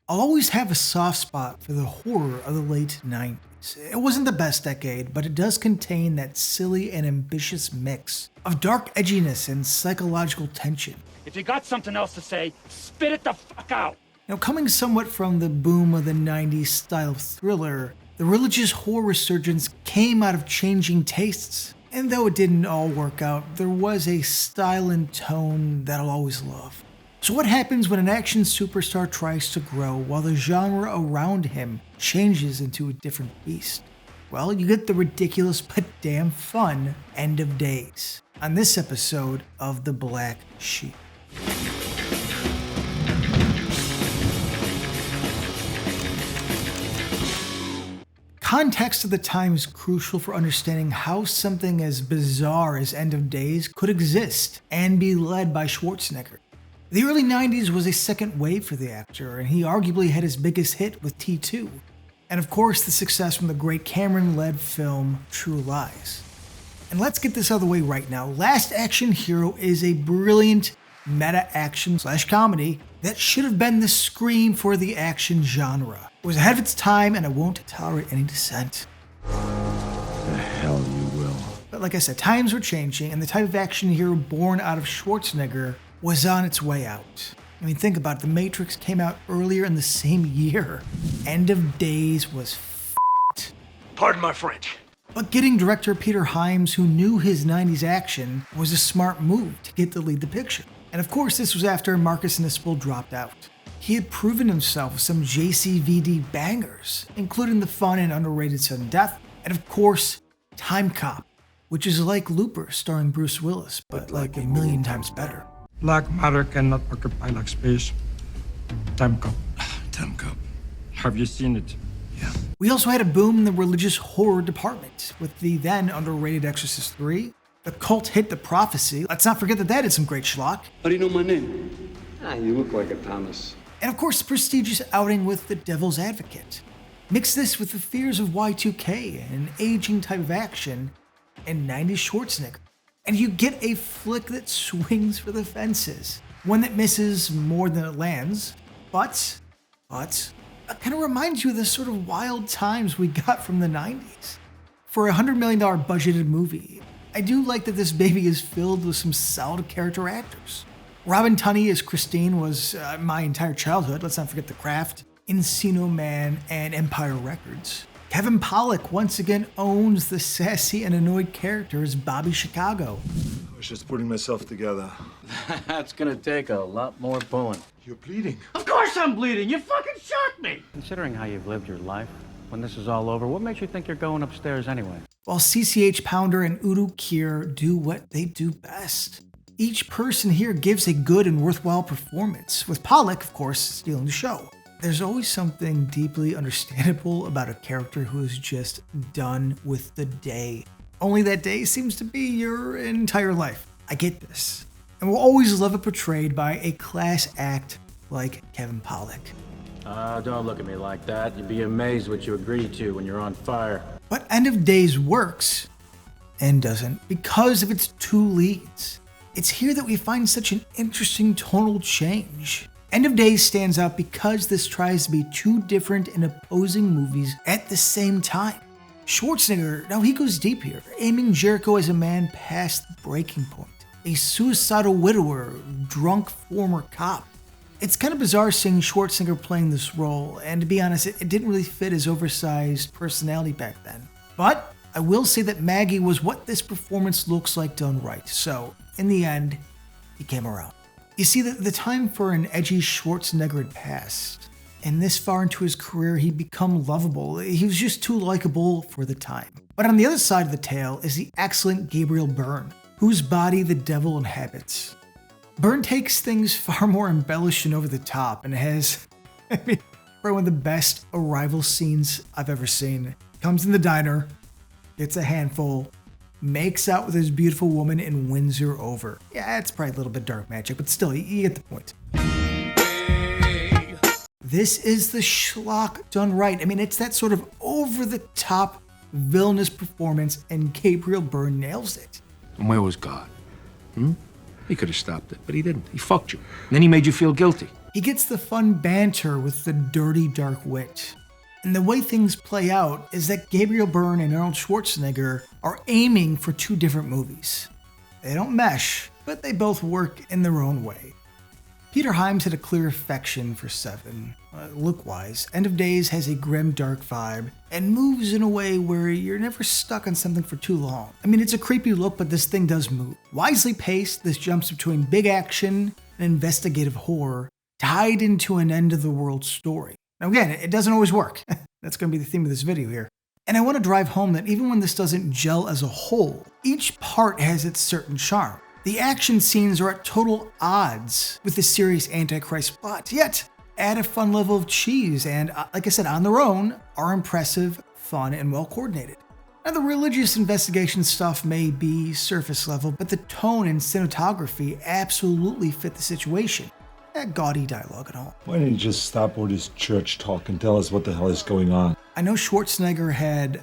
I'll always have a soft spot for the horror of the late 90s. It wasn't the best decade, but it does contain that silly and ambitious mix of dark edginess and psychological tension. If you got something else to say, spit it the fuck out! Now, coming somewhat from the boom of the 90s style of thriller, the religious horror resurgence came out of changing tastes. And though it didn't all work out, there was a style and tone that I'll always love. So what happens when an action superstar tries to grow while the genre around him changes into a different beast? Well, you get the ridiculous but damn fun End of Days on this episode of The Black Sheep. Context of the time is crucial for understanding how something as bizarre as End of Days could exist and be led by Schwarzenegger. The early 90s was a second wave for the actor, and he arguably had his biggest hit with T2. And of course, the success from the great Cameron-led film True Lies. And let's get this out of the way right now. Last Action Hero is a brilliant meta-action/comedy that should have been the scream for the action genre. It was ahead of its time, and I won't tolerate any dissent. The hell you will. But like I said, times were changing, and the type of action hero born out of Schwarzenegger was on its way out. I mean, think about it. The Matrix came out earlier in the same year. End of Days was f***ed. Pardon my French. But getting director Peter Hyams, who knew his 90s action, was a smart move to get to lead the picture. And of course, this was after Marcus Nispel dropped out. He had proven himself with some JCVD bangers, including the fun and underrated Sudden Death, and of course, Time Cop, which is like Looper starring Bruce Willis, but like a million times better. Black matter cannot occupy like space. Time Cop. Time Cop. Have you seen it? Yeah. We also had a boom in the religious horror department with the then underrated Exorcist 3, the cult hit The Prophecy. Let's not forget that did some great schlock. How do you know my name? You look like a Thomas. And of course, the prestigious outing with The Devil's Advocate. Mix this with the fears of Y2K, an aging type of action, and 90s Schwarzenegger. And you get a flick that swings for the fences. One that misses more than it lands, but it kind of reminds you of the sort of wild times we got from the 90s. For a $100 million budgeted movie, I do like that this baby is filled with some solid character actors. Robin Tunney as Christine was my entire childhood. Let's not forget The Craft, Encino Man, and Empire Records. Kevin Pollak once again owns the sassy and annoyed character as Bobby Chicago. I was just putting myself together. That's gonna take a lot more pulling. You're bleeding. Of course I'm bleeding! You fucking shot me! Considering how you've lived your life, when this is all over, what makes you think you're going upstairs anyway? While CCH Pounder and Udo Kier do what they do best. Each person here gives a good and worthwhile performance, with Pollak, of course, stealing the show. There's always something deeply understandable about a character who is just done with the day. Only that day seems to be your entire life. I get this. And we'll always love it portrayed by a class act like Kevin Pollak. Don't look at me like that. You'd be amazed what you agree to when you're on fire. But End of Days works, and doesn't, because of its two leads. It's here that we find such an interesting tonal change. End of Days stands out because this tries to be two different and opposing movies at the same time. Schwarzenegger, now he goes deep here, aiming Jericho as a man past the breaking point, a suicidal widower, drunk former cop. It's kind of bizarre seeing Schwarzenegger playing this role, and to be honest, it didn't really fit his oversized personality back then. But I will say that Maggie was what this performance looks like done right, so in the end, he came around. You see, the time for an edgy Schwarzenegger had passed, and this far into his career, he'd become lovable. He was just too likable for the time. But on the other side of the tale is the excellent Gabriel Byrne, whose body the devil inhabits. Byrne takes things far more embellished and over the top, and has, probably one of the best arrival scenes I've ever seen. Comes in the diner, gets a handful, makes out with his beautiful woman, and wins her over. Yeah, it's probably a little bit dark magic, but still, you get the point. This is the schlock done right. I mean, it's that sort of over-the-top villainous performance, and Gabriel Byrne nails it. And where was God? He could have stopped it, but he didn't. He fucked you. And then he made you feel guilty. He gets the fun banter with the dirty, dark wit. And the way things play out is that Gabriel Byrne and Arnold Schwarzenegger are aiming for two different movies. They don't mesh, but they both work in their own way. Peter Hyams had a clear affection for Seven. Look-wise, End of Days has a grim, dark vibe and moves in a way where you're never stuck on something for too long. I mean, it's a creepy look, but this thing does move. Wisely paced, this jumps between big action and investigative horror, tied into an end-of-the-world story. Now again, it doesn't always work. That's going to be the theme of this video here. And I want to drive home that even when this doesn't gel as a whole, each part has its certain charm. The action scenes are at total odds with the serious Antichrist plot, yet add a fun level of cheese and, like I said, on their own, are impressive, fun, and well coordinated. Now, the religious investigation stuff may be surface level, but the tone and cinematography absolutely fit the situation. Gaudy dialogue and all. Why didn't you just stop all this church talk and tell us what the hell is going on? I know Schwarzenegger had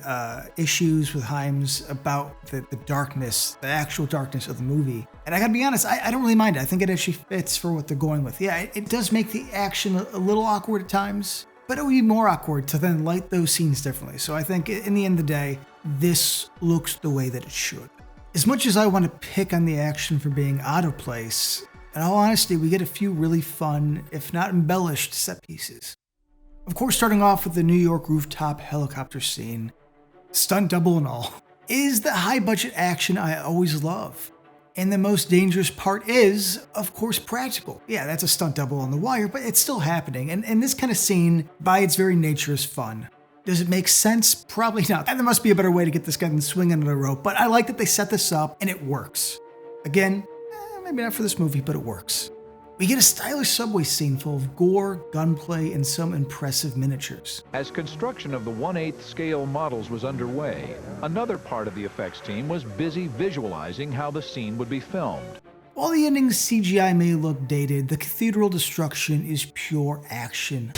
issues with Hyams about the darkness, the actual darkness of the movie. And I gotta be honest, I don't really mind it. I think it actually fits for what they're going with. Yeah, it does make the action a little awkward at times, but it would be more awkward to then light those scenes differently. So I think in the end of the day, this looks the way that it should. As much as I want to pick on the action for being out of place, in all honesty, we get a few really fun, if not embellished, set pieces. Of course, starting off with the New York rooftop helicopter scene, stunt double and all, is the high-budget action I always love. And the most dangerous part is, of course, practical. Yeah, that's a stunt double on the wire, but it's still happening. And this kind of scene, by its very nature, is fun. Does it make sense? Probably not. And there must be a better way to get this guy than swinging on a rope, but I like that they set this up and it works. Again, maybe not for this movie, but it works. We get a stylish subway scene full of gore, gunplay, and some impressive miniatures. As construction of the 1/8 scale models was underway, another part of the effects team was busy visualizing how the scene would be filmed. While the ending's CGI may look dated, the cathedral destruction is pure action.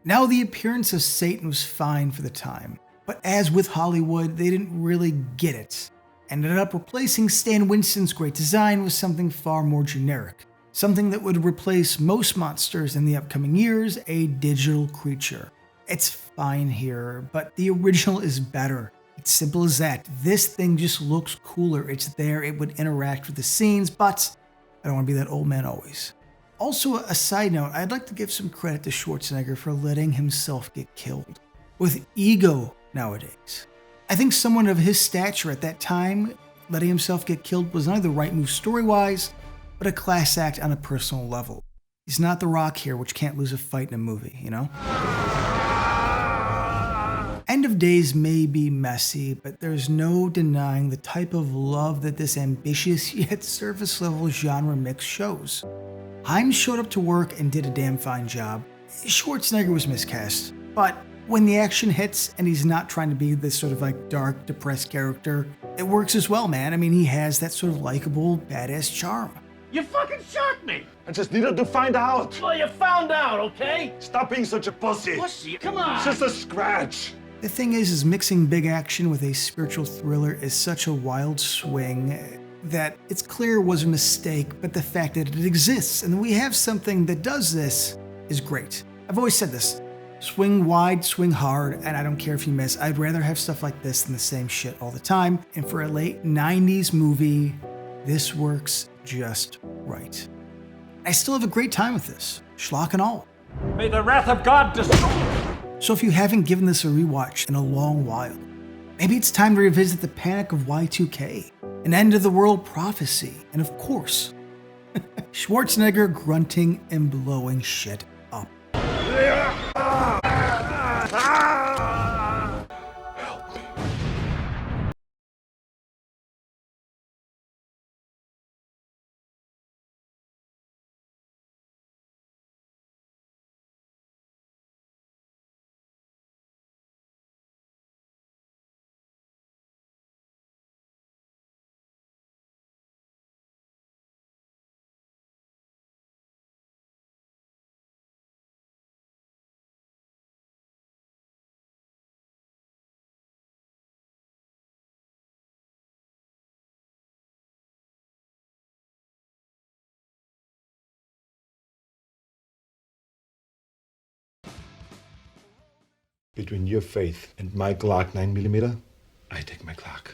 Now, the appearance of Satan was fine for the time, but as with Hollywood, they didn't really get it. Ended up replacing Stan Winston's great design with something far more generic. Something that would replace most monsters in the upcoming years, a digital creature. It's fine here, but the original is better. It's simple as that. This thing just looks cooler. It's there, it would interact with the scenes, but I don't want to be that old man always. Also, a side note, I'd like to give some credit to Schwarzenegger for letting himself get killed. With ego nowadays. I think someone of his stature at that time, letting himself get killed was not only the right move story-wise, but a class act on a personal level. He's not The Rock here, which can't lose a fight in a movie, you know? End of Days may be messy, but there's no denying the type of love that this ambitious yet surface-level genre mix shows. Hyams showed up to work and did a damn fine job. Schwarzenegger was miscast, but when the action hits and he's not trying to be this sort of like dark, depressed character, it works as well, man. I mean, he has that sort of likable, badass charm. You fucking shot me! I just needed to find out. Well, you found out, okay? Stop being such a pussy. Pussy, come on! It's just a scratch. The thing is mixing big action with a spiritual thriller is such a wild swing that it's clear it was a mistake, but the fact that it exists and we have something that does this is great. I've always said this. Swing wide, swing hard, and I don't care if you miss. I'd rather have stuff like this than the same shit all the time. And for a late 90s movie, this works just right. I still have a great time with this, schlock and all. May the wrath of God destroy you! So if you haven't given this a rewatch in a long while, maybe it's time to revisit the panic of Y2K, an end-of-the-world prophecy, and of course, Schwarzenegger grunting and blowing shit up. Between your faith and my Glock 9mm, I take my Glock.